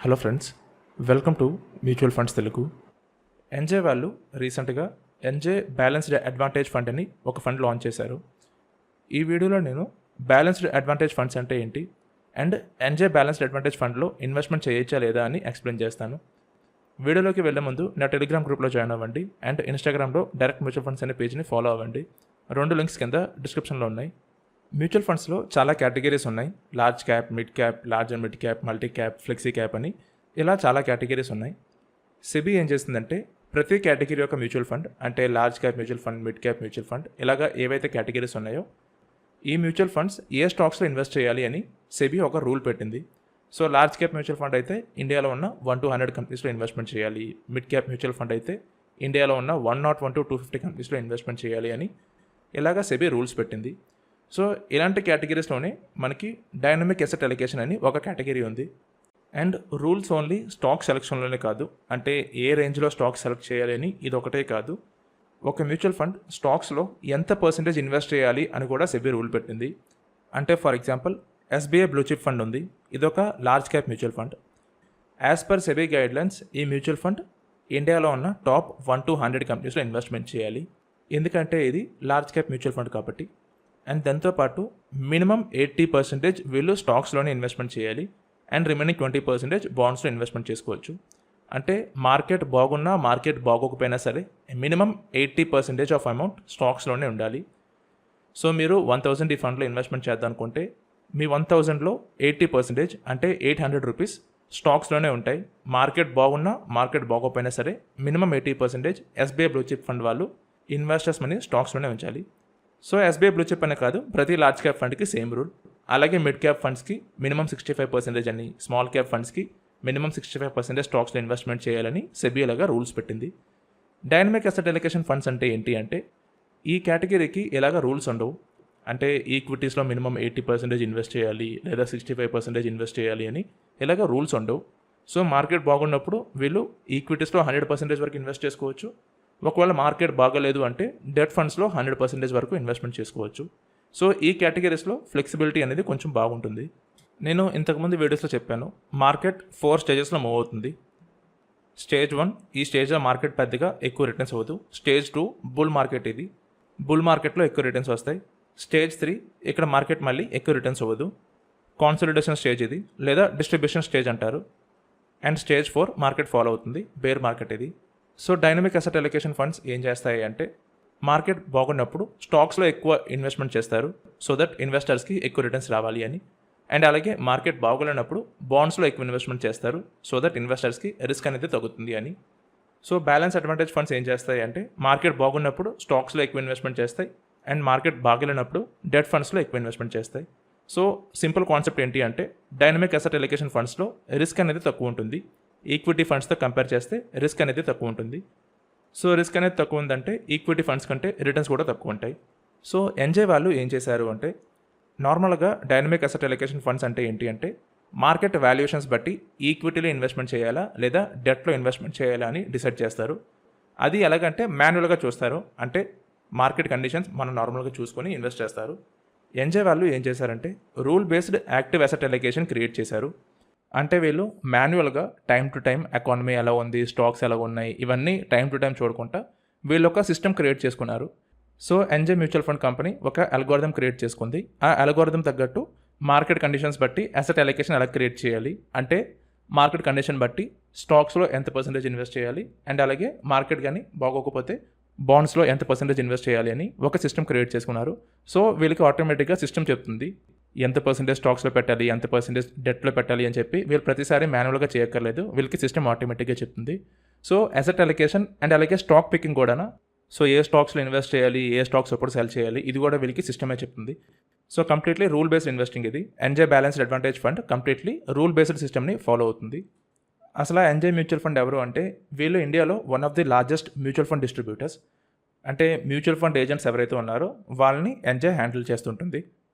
Hello friends, welcome to mutual funds Telugu. NJ వాళ్ళు రీసెంట్గా NJ balanced advantage fund అని ఒక ఫండ్ లాంచ్ చేశారు. ఈ వీడియోలో నేను బ్యాలెన్స్డ్ అడ్వాంటేజ్ ఫండ్స్ అంటే ఏంటి అండ్ ఎన్జే బ్యాలెన్స్డ్ అడ్వాంటేజ్ ఫండ్లో ఇన్వెస్ట్మెంట్ చేయొచ్చా లేదా అని ఎక్స్ప్లెయిన్ చేస్తాను. వీడియోలోకి వెళ్ళే ముందు నా టెలిగ్రామ్ గ్రూప్లో జాయిన్ అవ్వండి అండ్ ఇన్స్టాగ్రామ్లో డైరెక్ట్ మ్యూచువల్ ఫండ్స్ అనే పేజ్ని ఫాలో అవ్వండి. 2 లింక్స్ కింద డిస్క్రిప్షన్లో ఉన్నాయి. మ్యూచువల్ ఫండ్స్లో చాలా కేటగిరీస్ ఉన్నాయి. Large cap, mid cap, large and mid cap, multi cap, flexi cap అని ఇలా చాలా కేటగిరీస్ ఉన్నాయి. సెబీ ఏం చేస్తుందంటే ప్రతి కేటగిరీ యొక్క మ్యూచువల్ ఫండ్ అంటే large cap mutual fund, mid cap mutual fund ఇలాగా ఏవైతే కేటగిరీస్ ఉన్నాయో ఈ మ్యూచువల్ ఫండ్స్ ఏ స్టాక్స్లో ఇన్వెస్ట్ చేయాలి అని సెబీ ఒక రూల్ పెట్టింది. So large cap mutual fund అయితే ఇండియాలో ఉన్న 1 to 100 కంపెనీస్లో ఇన్వెస్ట్మెంట్ చేయాలి. మిడ్ క్యాప్ మ్యూచువల్ ఫండ్ అయితే ఇండియాలో ఉన్న 101 to 250 కంపెనీస్లో ఇన్వెస్ట్మెంట్ చేయాలి అని ఇలాగా సెబీ రూల్స్ పెట్టింది. సో ఇలాంటి కేటగిరీస్లోనే మనకి డైనమిక్ అసెట్ అలొకేషన్ అని ఒక కేటగిరీ ఉంది. అండ్ రూల్స్ ఓన్లీ స్టాక్ సెలెక్షన్లోనే కాదు, అంటే ఏ రేంజ్లో స్టాక్ సెలెక్ట్ చేయాలి అని ఇది ఒకటే కాదు, ఒక మ్యూచువల్ ఫండ్ స్టాక్స్లో ఎంత పర్సెంటేజ్ ఇన్వెస్ట్ చేయాలి అని కూడా సెబీ రూల్ పెట్టింది. అంటే for example SBI blue chip fund ఉంది. ఇదొక large cap mutual fund. As per SEBI guidelines ఈ మ్యూచువల్ ఫండ్ ఇండియాలో ఉన్న టాప్ 1 to 100 కంపెనీస్లో ఇన్వెస్ట్మెంట్ చేయాలి. ఎందుకంటే ఇది లార్జ్ క్యాప్ మ్యూచువల్ ఫండ్ కాబట్టి. అండ్ దాంతోపాటు మినిమం 80% వీళ్ళు స్టాక్స్లోనే ఇన్వెస్ట్మెంట్ చేయాలి అండ్ రిమైనింగ్ 20% బాండ్స్లో ఇన్వెస్ట్మెంట్ చేసుకోవచ్చు. అంటే మార్కెట్ బాగున్నా మార్కెట్ బాగోకపోయినా సరే మినిమం 80% ఆఫ్ అమౌంట్ స్టాక్స్లోనే ఉండాలి. సో మీరు 1000 ఈ ఫండ్లో ఇన్వెస్ట్మెంట్ చేద్దాం అనుకుంటే మీ 1000లో 80% అంటే 800 రూపీస్ స్టాక్స్లోనే ఉంటాయి. మార్కెట్ బాగున్నా మార్కెట్ బాగోకపోయినా సరే minimum 80% SBI blue chip fund వాళ్ళు ఇన్వెస్టర్స్ మనీ స్టాక్స్లోనే ఉంచాలి. సో ఎస్బీఐ బ్లూ చిప్ అనే కాదు, ప్రతి లార్జ్ క్యాప్ ఫండ్కి సేమ్ రూల్. అలాగే మిడ్ క్యాప్ ఫండ్స్కి మినిమం 65% అని, స్మాల్ క్యాప్ ఫండ్స్కి మినిమం 65% స్టాక్స్లో ఇన్వెస్ట్మెంట్ చేయాలని సెబీ లాగా రూల్స్ పెట్టింది. డైనమిక్ అసెట్ అలొకేషన్ ఫండ్స్ అంటే ఏంటి అంటే ఈ కేటగిరీకి ఇలాగ రూల్స్ ఉండవు. అంటే ఈక్విటీస్లో మినిమం 80% ఇన్వెస్ట్ చేయాలి లేదా 65% ఇన్వెస్ట్ చేయాలి అని ఇలాగ రూల్స్ ఉండవు. సో మార్కెట్ బాగున్నప్పుడు వీళ్ళు ఈక్విటీస్లో 100% వరకు ఇన్వెస్ట్ చేసుకోవచ్చు. ఒకవేళ మార్కెట్ బాగలేదు అంటే డెట్ ఫండ్స్లో 100% వరకు ఇన్వెస్ట్మెంట్ చేసుకోవచ్చు. సో ఈ కేటగిరీస్లో ఫ్లెక్సిబిలిటీ అనేది కొంచెం బాగుంటుంది. నేను ఇంతకుముందు వీడియోస్లో చెప్పాను, మార్కెట్ 4 స్టేజెస్లో మూవ్ అవుతుంది. స్టేజ్ 1 ఈ స్టేజ్లో మార్కెట్ పెద్దగా ఎక్కువ రిటర్న్స్ అవ్వదు. స్టేజ్ 2 బుల్ మార్కెట్, ఇది బుల్ మార్కెట్లో ఎక్కువ రిటర్న్స్ వస్తాయి. స్టేజ్ 3 ఇక్కడ మార్కెట్ మళ్ళీ ఎక్కువ రిటర్న్స్ అవ్వదు. కాన్సోలిడేషన్ స్టేజ్ ఇది, లేదా డిస్ట్రిబ్యూషన్ స్టేజ్ అంటారు. అండ్ స్టేజ్ 4 మార్కెట్ ఫాలో అవుతుంది, బేర్ మార్కెట్ ఇది. So dynamic asset allocation funds ఏం చేస్తాయి అంటే మార్కెట్ బాగున్నప్పుడు స్టాక్స్లో ఎక్కువ ఇన్వెస్ట్మెంట్ చేస్తారు సో దట్ ఇన్వెస్టర్స్కి ఎక్కువ రిటర్న్స్ రావాలి అని. అండ్ అలాగే మార్కెట్ బాగోలేనప్పుడు బాండ్స్లో ఎక్కువ ఇన్వెస్ట్మెంట్ చేస్తారు సో దట్ ఇన్వెస్టర్స్కి రిస్క్ అనేది తగ్గుతుంది అని. సో బ్యాలెన్స్ అడ్వాంటేజ్ ఫండ్స్ ఏం చేస్తాయి అంటే మార్కెట్ బాగున్నప్పుడు స్టాక్స్లో ఎక్కువ ఇన్వెస్ట్మెంట్ చేస్తాయి అండ్ మార్కెట్ బాగలేనప్పుడు డెట్ ఫండ్స్లో ఎక్కువ ఇన్వెస్ట్మెంట్ చేస్తాయి. సో సింపుల్ కాన్సెప్ట్ ఏంటి అంటే డైనమిక్ అసెట్ అలొకేషన్ ఫండ్స్లో రిస్క్ అనేది తక్కువ ఉంటుంది. ఈక్విటీ ఫండ్స్తో కంపేర్ చేస్తే రిస్క్ అనేది తక్కువ ఉంటుంది. సో రిస్క్ అనేది తక్కువ ఉందంటే ఈక్విటీ ఫండ్స్ కంటే రిటర్న్స్ కూడా తక్కువ ఉంటాయి. సో ఎన్జే వాళ్ళు ఏం చేశారు అంటే నార్మల్గా డైనమిక్ అసెట్ అలొకేషన్ ఫండ్స్ అంటే ఏంటి అంటే మార్కెట్ వాల్యుయేషన్స్ బట్టి ఈక్విటీలో ఇన్వెస్ట్మెంట్ చేయాలా లేదా డెట్లో ఇన్వెస్ట్మెంట్ చేయాలా అని డిసైడ్ చేస్తారు. అది ఎలాగంటే మాన్యువల్గా చూస్తారు, అంటే మార్కెట్ కండిషన్స్ మనం నార్మల్గా చూసుకొని ఇన్వెస్ట్ చేస్తారు. ఎన్జే వాళ్ళు ఏం చేశారంటే rule based active asset allocation create చేశారు. అంటే వీళ్ళు మాన్యువల్గా టైం టు టైం ఎకానమీ ఎలా ఉంది, స్టాక్స్ ఎలా ఉన్నాయి, ఇవన్నీ టైం టు టైం చూడకుండా వీళ్ళు ఒక సిస్టమ్ క్రియేట్ చేసుకున్నారు. So NJ mutual fund company ఒక అల్గోరిథం క్రియేట్ చేసుకుంది. ఆ అల్గోరిథం తగ్గట్టు మార్కెట్ కండిషన్స్ బట్టి అసెట్ అలొకేషన్ ఎలా క్రియేట్ చేయాలి, అంటే మార్కెట్ కండిషన్ బట్టి స్టాక్స్లో ఎంత పర్సెంటేజ్ ఇన్వెస్ట్ చేయాలి అండ్ అలాగే మార్కెట్ కానీ బాగోకపోతే బాండ్స్లో ఎంత పర్సెంటేజ్ ఇన్వెస్ట్ చేయాలి అని ఒక సిస్టమ్ క్రియేట్ చేసుకున్నారు. సో వీళ్ళకి ఆటోమేటిక్గా సిస్టమ్ చెప్తుంది ఎంత పర్సెంటేజ్ స్టాక్స్లో పెట్టాలి, ఎంత పర్సెంటేజ్ డెట్లో పెట్టాలి అని చెప్పి వీళ్ళు ప్రతిసారి మాన్యువల్గా చేయక్కర్లేదు, వీళ్ళకి సిస్టమ్ ఆటోమేటిక్గా చెప్తుంది. సో అసెట్ అలొకేషన్ అండ్ అలాగే స్టాక్ పికింగ్ కూడా, సో ఏ స్టాక్స్లో ఇన్వెస్ట్ చేయాలి, ఏ స్టాక్స్ ఎప్పుడు సెల్ చేయాలి, ఇది కూడా వీళ్ళకి సిస్టమే చెప్తుంది. So completely rule based investing ఇది. NJ balanced advantage fund completely rule based సిస్టమ్ని ఫాలో అవుతుంది. అసలు ఎన్జే మ్యూచువల్ ఫండ్ ఎవరు అంటే వీళ్ళు ఇండియాలో one of the largest mutual fund distributors. అంటే మ్యూచువల్ ఫండ్ ఏజెంట్స్ ఎవరైతే ఉన్నారో వాళ్ళని ఎన్జే హ్యాండిల్ చేస్తుంటుంది.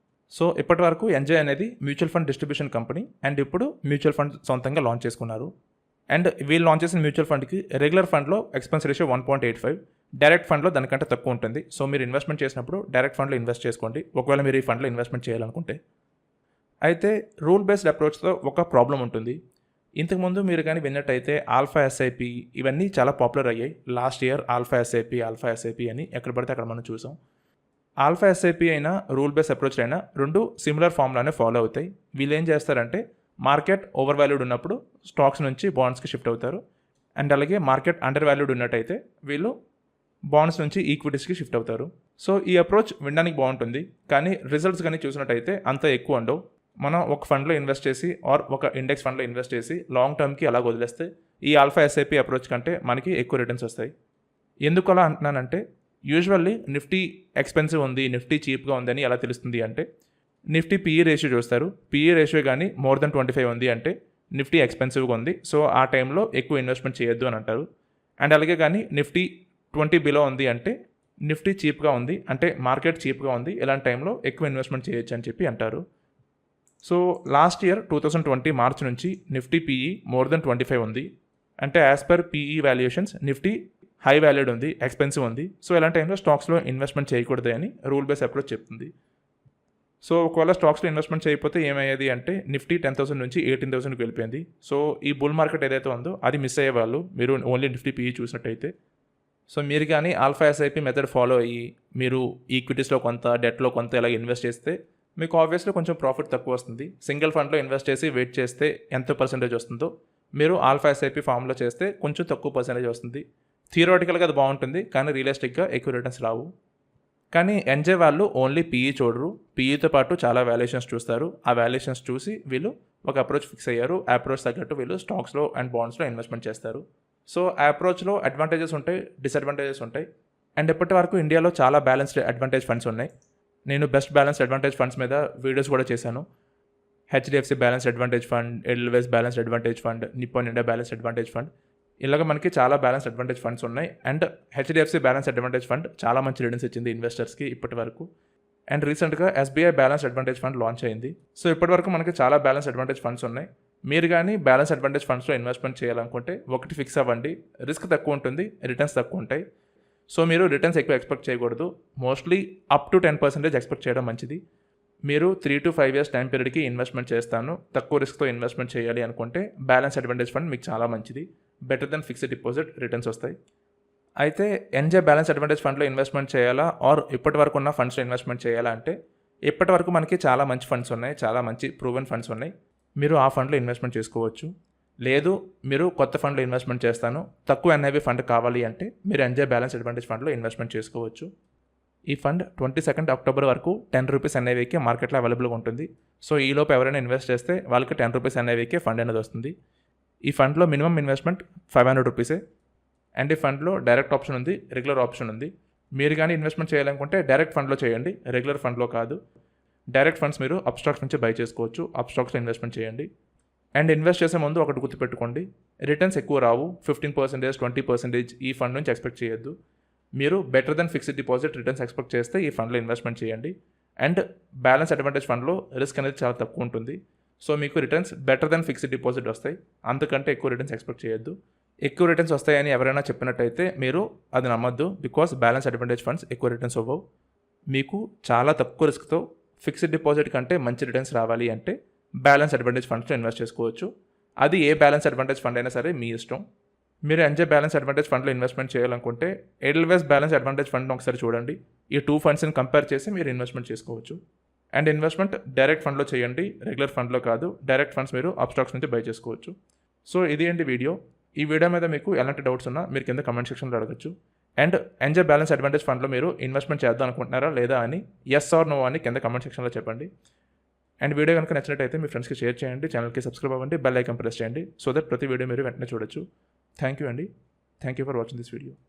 సో ఇప్పటి వరకు ఎన్జే అనేది mutual fund distribution company and ఇప్పుడు మ్యూచువల్ ఫండ్ సొంతంగా లాంచ్ చేసుకున్నారు. అండ్ వీళ్ళు లాంచ్ చేసిన మ్యూచువల్ ఫండ్కి రెగ్యులర్ ఫండ్లో ఎక్స్పెన్స్ రేషియో 1.85, డైరెక్ట్ ఫండ్లో దానికంటే తక్కువ ఉంటుంది. సో మీరు ఇన్వెస్ట్మెంట్ చేసినప్పుడు డైరెక్ట్ ఫండ్లో ఇన్వెస్ట్ చేసుకోండి ఒకవేళ మీరు ఈ ఫండ్లో ఇన్వెస్ట్మెంట్ చేయాలనుకుంటే. అయితే రూల్ బేస్డ్ అప్రోచ్తో ఒక ప్రాబ్లం ఉంటుంది. ఇంతకుముందు మీరు కానీ విన్నట్టయితే ఆల్ఫా ఎస్ఐపి ఇవన్నీ చాలా పాపులర్ అయ్యాయి. లాస్ట్ ఇయర్ ఆల్ఫా ఎస్ఐపి అని ఎక్కడ పడితే అక్కడ మనం చూసాం. ఆల్ఫా ఎస్ఐపి అయినా రూల్ బేస్ అప్రోచ్ అయినా రెండు సిమిలర్ ఫామ్లానే ఫాలో అవుతాయి. వీళ్ళు ఏం చేస్తారంటే మార్కెట్ ఓవర్ వాల్యూడ్ ఉన్నప్పుడు స్టాక్స్ నుంచి బాండ్స్కి షిఫ్ట్ అవుతారు. అండ్ అలాగే మార్కెట్ అండర్ వాల్యూడ్ ఉన్నట్టయితే వీళ్ళు బాండ్స్ నుంచి ఈక్విటీస్కి షిఫ్ట్ అవుతారు. సో ఈ అప్రోచ్ వినడానికి బాగుంటుంది, కానీ రిజల్ట్స్ కానీ చూసినట్టయితే అంత ఎక్కువ ఉండవు. మనం ఒక ఫండ్లో ఇన్వెస్ట్ చేసి ఆర్ ఒక ఇండెక్స్ ఫండ్లో ఇన్వెస్ట్ చేసి లాంగ్ టర్మ్కి అలా వదిలేస్తే ఈ ఆల్ఫా ఎస్ఐపి అప్రోచ్ కంటే మనకి ఎక్కువ రిటర్న్స్ వస్తాయి. ఎందుకు అలా అంటున్నానంటే యూజువల్లీ నిఫ్టీ ఎక్స్పెన్సివ్ ఉంది, నిఫ్టీ చీప్గా ఉందని ఎలా తెలుస్తుంది అంటే నిఫ్టీ పీఈ రేషియో చూస్తారు. పీఈ రేషియో కానీ మోర్ దెన్ 25 ఉంది అంటే నిఫ్టీ ఎక్స్పెన్సివ్గా ఉంది, సో ఆ టైంలో ఎక్కువ ఇన్వెస్ట్మెంట్ చేయొద్దు అని అంటారు. అండ్ అలాగే కానీ నిఫ్టీ 20 బిలో ఉంది అంటే నిఫ్టీ చీప్గా ఉంది, అంటే మార్కెట్ చీప్గా ఉంది, ఇలాంటి టైంలో ఎక్కువ ఇన్వెస్ట్మెంట్ చేయొచ్చు అని చెప్పి అంటారు. సో లాస్ట్ ఇయర్ 2020 మార్చ్ నుంచి నిఫ్టీ పీఈ మోర్ దెన్ 25 ఉంది, అంటే as per PE valuations Nifty high valued ఉంది, ఎక్స్పెన్సివ్ ఉంది. సో ఇలాంటి టైంలో స్టాక్స్లో ఇన్వెస్ట్మెంట్ చేయకూడదు అని రూల్ బేస్ అప్రోచ్ చెప్తుంది. సో ఒకవేళ స్టాక్స్లో ఇన్వెస్ట్మెంట్ చేయకపోతే ఏమయ్యేది అంటే నిఫ్టీ 10,000 నుంచి 18,000కి వెళ్ళిపోయింది. సో ఈ బుల్ మార్కెట్ ఏదైతే ఉందో అది మిస్ అయ్యేవాళ్ళు మీరు ఓన్లీ నిఫ్టీ పీఈ చూసినట్టయితే. సో మీరు కానీ ఆల్ఫా ఎస్ఐపి మెథడ్ ఫాలో అయ్యి మీరు ఈక్విటీస్లో కొంత, డెట్లో కొంత ఇలా ఇన్వెస్ట్ చేస్తే మీకు ఆబ్వియస్లీ కొంచెం ప్రాఫిట్ తక్కువ వస్తుంది. సింగిల్ ఫండ్లో ఇన్వెస్ట్ చేసి వెయిట్ చేస్తే ఎంత పర్సెంటేజ్ వస్తుందో మీరు ఆల్ఫా ఎస్ఐపి ఫామ్లో చేస్తే కొంచెం తక్కువ పర్సెంటేజ్ వస్తుంది. థియరాటికల్గా అది బాగుంటుంది, కానీ రియలిస్టిక్గా ఎక్కువ రిటర్న్స్ రావు. కానీ ఎన్జే వాళ్ళు ఓన్లీ పీఈ చూడరు, పీఈతో పాటు చాలా వాల్యుయేషన్స్ చూస్తారు. ఆ వాల్యుయేషన్స్ చూసి వీళ్ళు ఒక అప్రోచ్ ఫిక్స్ అయ్యారు. ఆ అప్రోచ్ తగ్గట్టు వీళ్ళు స్టాక్స్లో అండ్ బాండ్స్లో ఇన్వెస్ట్మెంట్ చేస్తారు. సో ఆ అప్రోచ్లో అడ్వాంటేజెస్ ఉంటాయి, డిసడ్వాంటేజెస్ ఉంటాయి. అండ్ ఇప్పటి వరకు ఇండియాలో చాలా బ్యాలెన్స్డ్ అడ్వాంటేజ్ ఫండ్స్ ఉన్నాయి. నేను బెస్ట్ బ్యాలెన్స్డ్ అడ్వాంటేజ్ ఫండ్స్ మీద వీడియోస్ కూడా చేశాను. HDFC balanced advantage fund, Edelweiss balanced advantage fund, Nippon India balanced advantage fund, ఇలాగ మనకి చాలా బ్యాలెన్స్ అడ్వాంటేజ్ ఫండ్స్ ఉన్నాయి. And HDFC balance advantage fund చాలా మంచి రిటర్న్స్ ఇచ్చింది ఇన్వెస్టర్స్కి ఇప్పటి వరకు. అండ్ రీసెంట్గా SBI balance advantage fund launch అయింది. సో ఇప్పటి వరకు మనకి చాలా బ్యాలెన్స్ అడ్వాంటేజ్ ఫండ్స్ ఉన్నాయి. మీరు కానీ బ్యాలెన్స్ అడ్వాంటేజ్ ఫండ్స్లో ఇన్వెస్ట్మెంట్ చేయాలనుకుంటే ఒకటి ఫిక్స్ అవ్వండి. రిస్క్ తక్కువ ఉంటుంది, రిటర్న్స్ తక్కువ ఉంటాయి. సో మీరు రిటర్న్స్ ఎక్కువ ఎక్స్పెక్ట్ చేయకూడదు. మోస్ట్లీ అప్ టు 10% ఎక్స్పెక్ట్ చేయడం మంచిది. మీరు 3 to 5 years టైం పీరియడ్కి ఇన్వెస్ట్మెంట్ చేస్తాను, తక్కువ రిస్క్తో ఇన్వెస్ట్మెంట్ చేయాలి అనుకుంటే బ్యాలెన్స్ అడ్వాంటేజ్ ఫండ్ మీకు చాలా మంచిది. Better than fixed deposit returns వస్తాయి. అయితే ఎన్జే బ్యాలెన్స్ అడ్వాంటేజ్ ఫండ్లో ఇన్వెస్ట్మెంట్ చేయాలా ఆర్ ఇప్పటి వరకు ఉన్న ఫండ్స్లో ఇన్వెస్ట్మెంట్ చేయాలా అంటే ఇప్పటి వరకు మనకి చాలా మంచి ఫండ్స్ ఉన్నాయి, చాలా మంచి ప్రూవెన్ ఫండ్స్ ఉన్నాయి. మీరు ఆ ఫండ్లో ఇన్వెస్ట్మెంట్ చేసుకోవచ్చు. లేదు మీరు కొత్త ఫండ్లో ఇన్వెస్ట్మెంట్ చేస్తాను, తక్కువ ఎన్ఐవి ఫండ్ కావాలి అంటే మీరు ఎన్జే బ్యాలెన్స్ అడ్వాంటేజ్ ఫండ్లో ఇన్వెస్ట్మెంట్ చేసుకోవచ్చు. ఈ ఫండ్ 22 October వరకు 10 రూపీస్ ఎన్ఐవికి మార్కెట్లో అవైలబుల్గా ఉంటుంది. సో ఈలోపు ఎవరైనా ఇన్వెస్ట్ చేస్తే వాళ్ళకి 10 రూపీస్ ఎన్ఐవికి ఫండ్ అనేది వస్తుంది. ఈ ఫండ్లో మినిమం ఇన్వెస్ట్మెంట్ 500 రూపీసే. అండ్ ఈ ఫండ్లో డైరెక్ట్ ఆప్షన్ ఉంది, రెగ్యులర్ ఆప్షన్ ఉంది. మీరు కానీ ఇన్వెస్ట్మెంట్ చేయాలనుకుంటే డైరెక్ట్ ఫండ్లో చేయండి, రెగ్యులర్ ఫండ్లో కాదు. డైరెక్ట్ ఫండ్స్ మీరు అప్ స్టాక్స్ నుంచి బై చేసుకోవచ్చు, అప్ స్టాక్స్లో ఇన్వెస్ట్మెంట్ చేయండి. అండ్ ఇన్వెస్ట్ చేసే ముందు ఒకటి గుర్తుపెట్టుకోండి, రిటర్న్స్ ఎక్కువ రావు. 15%, 20% ఈ ఫండ్ నుంచి ఎక్స్పెక్ట్ చేయొద్దు. మీరు better than fixed deposit returns expect చేస్తే ఈ ఫండ్లో ఇన్వెస్ట్మెంట్ చేయండి. అండ్ బ్యాలెన్స్ అడ్వాంటేజ్ ఫండ్లో రిస్క్ అనేది చాలా తక్కువ ఉంటుంది. సో మీకు returns better than fixed deposit వస్తాయి, అంతకంటే ఎక్కువ రిటర్న్స్ ఎక్స్పెక్ట్ చేయొద్దు. ఎక్కువ రిటర్న్స్ వస్తాయని ఎవరైనా చెప్పినట్టయితే మీరు అది నమ్మద్దు, బికాస్ బ్యాలెన్స్ అడ్వాంటేజ్ ఫండ్స్ ఎక్కువ రిటర్న్స్ అవ్వవు. మీకు చాలా తక్కువ రిస్క్తో ఫిక్స్డ్ డిపాజిట్ కంటే మంచి రిటర్న్స్ రావాలి అంటే బ్యాలెన్స్ అడ్వాంటేజ్ ఫండ్స్లో ఇన్వెస్ట్ చేసుకోవచ్చు. అది ఏ బ్యాలెన్స్ అడ్వాంటేజ్ ఫండ్ అయినా సరే మీ ఇష్టం. మీరు ఎన్జే బ్యాలెన్స్ అడ్వాంటేజ్ ఫండ్లో ఇన్వెస్ట్మెంట్ చేయాలనుకుంటే ఎడెల్వైస్ బ్యాలెన్స్ అడ్వాంటేజ్ ఫండ్ని ఒకసారి చూడండి. ఈ 2 ఫండ్స్ని కంపేర్ చేసి మీరు ఇన్వెస్ట్మెంట్ చేసుకోవచ్చు. అండ్ ఇన్వెస్ట్మెంట్ డైరెక్ట్ ఫండ్లో చేయండి, రెగ్యులర్ ఫండ్లో కాదు. డైరెక్ట్ ఫండ్స్ మీరు అప్ స్టాక్స్ నుంచి బై చేసుకోవచ్చు. సో ఇది ఏంటి వీడియో. ఈ వీడియో మీద మీకు ఎలాంటి డౌట్స్ ఉన్నా మీరు కింద కమెంట్ సెక్షన్లో అడగచ్చు. అండ్ ఎన్జే బ్యాలెన్స్ అడ్వాంటేజ్ ఫండ్లో మీరు ఇన్వెస్ట్మెంట్ చేద్దాం అనుకుంటున్నారా లేదా అని ఎస్ ఆర్ నో అని కింద కమెంట్ సెక్షన్లో చెప్పండి. అండ్ వీడియో కనుక నచ్చినట్టయితే మీ ఫ్రెండ్స్కి షేర్ చేయండి, ఛానల్కి సబ్స్క్రైబ్ అవ్వండి, బెల్ ఐకాన్ ప్రెస్ చేయండి, సో దట్ ప్రతి వీడియో మీరు వెంటనే చూడొచ్చు. థ్యాంక్ యూ అండి. Thank you for watching this video.